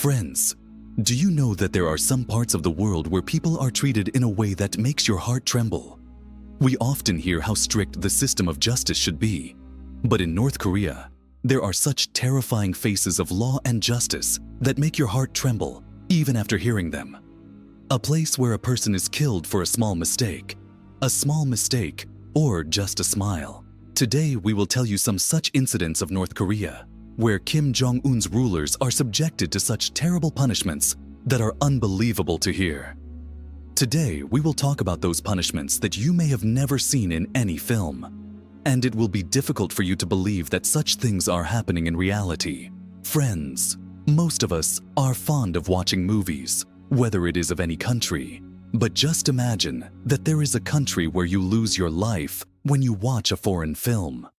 Friends, do you know that there are some parts of the world where people are treated in a way that makes your heart tremble? We often hear how strict the system of justice should be, but in North Korea, there are such terrifying faces of law and justice that make your heart tremble even after hearing them. A place where a person is killed for a small mistake, or just a smile. Today, we will tell you some such incidents of North Korea, where Kim Jong-un's rulers are subjected to such terrible punishments that are unbelievable to hear. Today, we will talk about those punishments that you may have never seen in any film, and it will be difficult for you to believe that such things are happening in reality. Friends, most of us are fond of watching movies, whether it is of any country. But just imagine that there is a country where you lose your life when you watch a foreign film.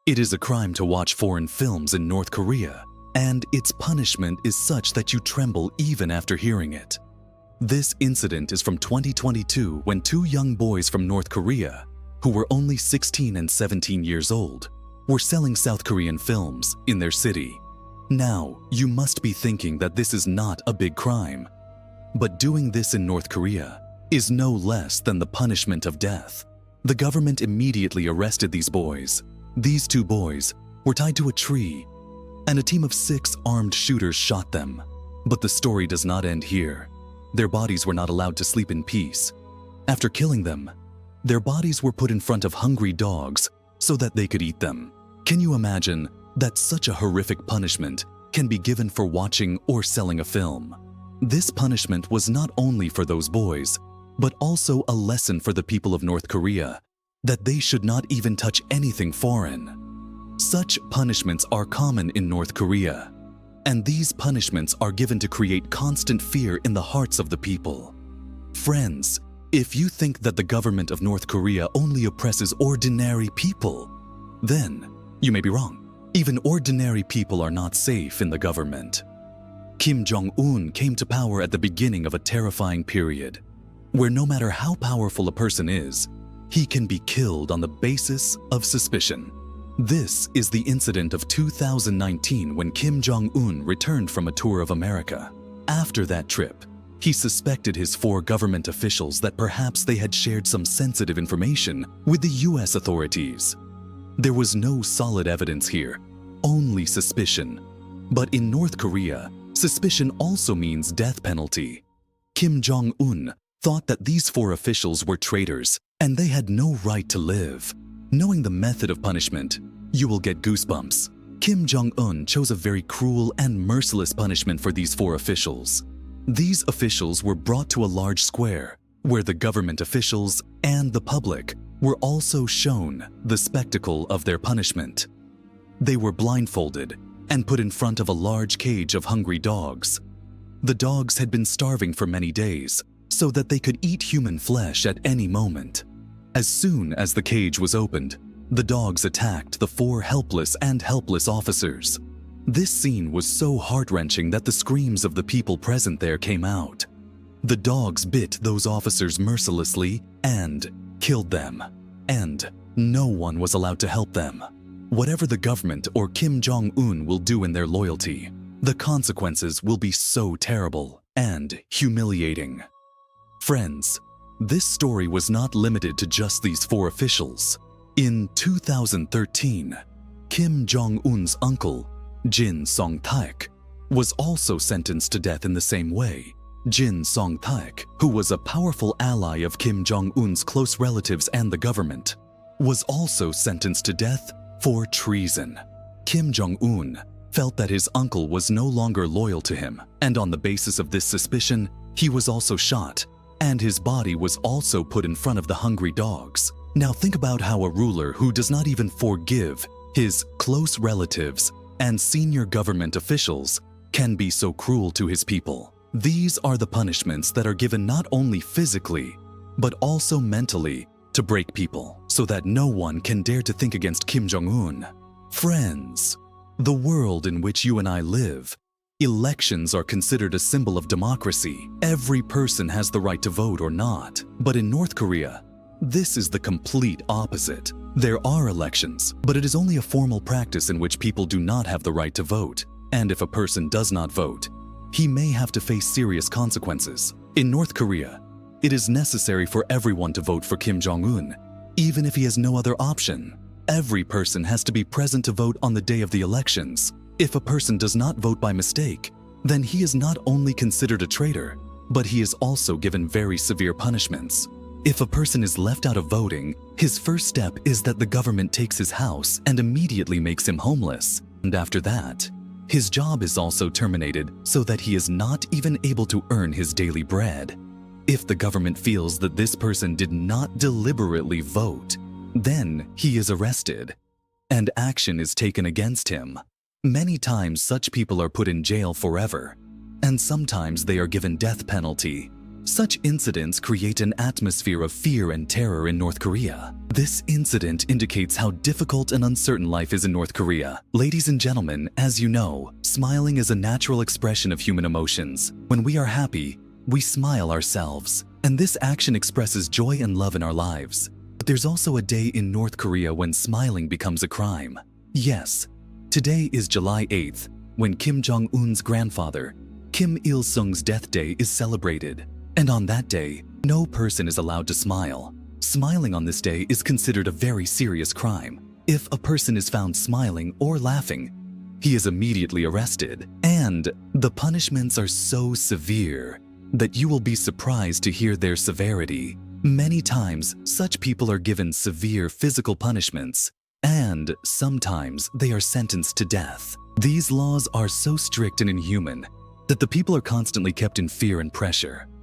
It is a crime to watch foreign films in North Korea, and its punishment is such that you tremble even after hearing it. This incident is from 2022 when two young boys from North Korea, who were only 16 and 17 years old, were selling South Korean films in their city. Now, you must be thinking that this is not a big crime. But doing this in North Korea is no less than the punishment of death. The government immediately arrested these boys. These two boys were tied to a tree, and a team of 6 armed shooters shot them. But the story does not end here. Their bodies were not allowed to sleep in peace. After killing them, their bodies were put in front of hungry dogs so that they could eat them. Can you imagine that such a horrific punishment can be given for watching or selling a film? This punishment was not only for those boys, but also a lesson for the people of North Korea that they should not even touch anything foreign. Such punishments are common in North Korea, and these punishments are given to create constant fear in the hearts of the people. Friends, if you think that the government of North Korea only oppresses ordinary people, then you may be wrong. Even ordinary people are not safe in the government. Kim Jong-un came to power at the beginning of a terrifying period, where no matter how powerful a person is, he can be killed on the basis of suspicion. This is the incident of 2019 when Kim Jong-un returned from a tour of America. After that trip, he suspected his 4 government officials that perhaps they had shared some sensitive information with the US authorities. There was no solid evidence here, only suspicion. But in North Korea, suspicion also means death penalty. Kim Jong-un thought that these 4 officials were traitors and they had no right to live. Knowing the method of punishment, you will get goosebumps. Kim Jong-un chose a very cruel and merciless punishment for these 4 officials. These officials were brought to a large square where the government officials and the public were also shown the spectacle of their punishment. They were blindfolded and put in front of a large cage of hungry dogs. The dogs had been starving for many days, so that they could eat human flesh at any moment. As soon as the cage was opened, the dogs attacked the 4 helpless officers. This scene was so heart-wrenching that the screams of the people present there came out. The dogs bit those officers mercilessly and killed them, and no one was allowed to help them. Whatever the government or Kim Jong-un will do in their loyalty, the consequences will be so terrible and humiliating. Friends, this story was not limited to just these 4 officials. In 2013, Kim Jong-un's uncle, Jin Song-taek, was also sentenced to death in the same way. Jin Song-taek, who was a powerful ally of Kim Jong-un's close relatives and the government, was also sentenced to death for treason. Kim Jong-un felt that his uncle was no longer loyal to him, and on the basis of this suspicion, he was also shot, and his body was also put in front of the hungry dogs. Now think about how a ruler who does not even forgive his close relatives and senior government officials can be so cruel to his people. These are the punishments that are given not only physically, but also mentally to break people, so that no one can dare to think against Kim Jong-un. Friends, the world in which you and I live, elections are considered a symbol of democracy. Every person has the right to vote or not. But in North Korea, this is the complete opposite. There are elections, but it is only a formal practice in which people do not have the right to vote. And if a person does not vote, he may have to face serious consequences. In North Korea, it is necessary for everyone to vote for Kim Jong-un, even if he has no other option. Every person has to be present to vote on the day of the elections. If a person does not vote by mistake, then he is not only considered a traitor, but he is also given very severe punishments. If a person is left out of voting, his first step is that the government takes his house and immediately makes him homeless. And after that, his job is also terminated so that he is not even able to earn his daily bread. If the government feels that this person did not deliberately vote, then he is arrested, and action is taken against him. Many times such people are put in jail forever, and sometimes they are given death penalty. Such incidents create an atmosphere of fear and terror in North Korea. This incident indicates how difficult and uncertain life is in North Korea. Ladies and gentlemen, as you know, smiling is a natural expression of human emotions. When we are happy, we smile ourselves, and this action expresses joy and love in our lives. But there's also a day in North Korea when smiling becomes a crime. Yes, today is July 8th, when Kim Jong-un's grandfather, Kim Il-sung's death day is celebrated. And on that day, no person is allowed to smile. Smiling on this day is considered a very serious crime. If a person is found smiling or laughing, he is immediately arrested. And the punishments are so severe that you will be surprised to hear their severity. Many times, such people are given severe physical punishments, and sometimes they are sentenced to death. These laws are so strict and inhuman that the people are constantly kept in fear and pressure.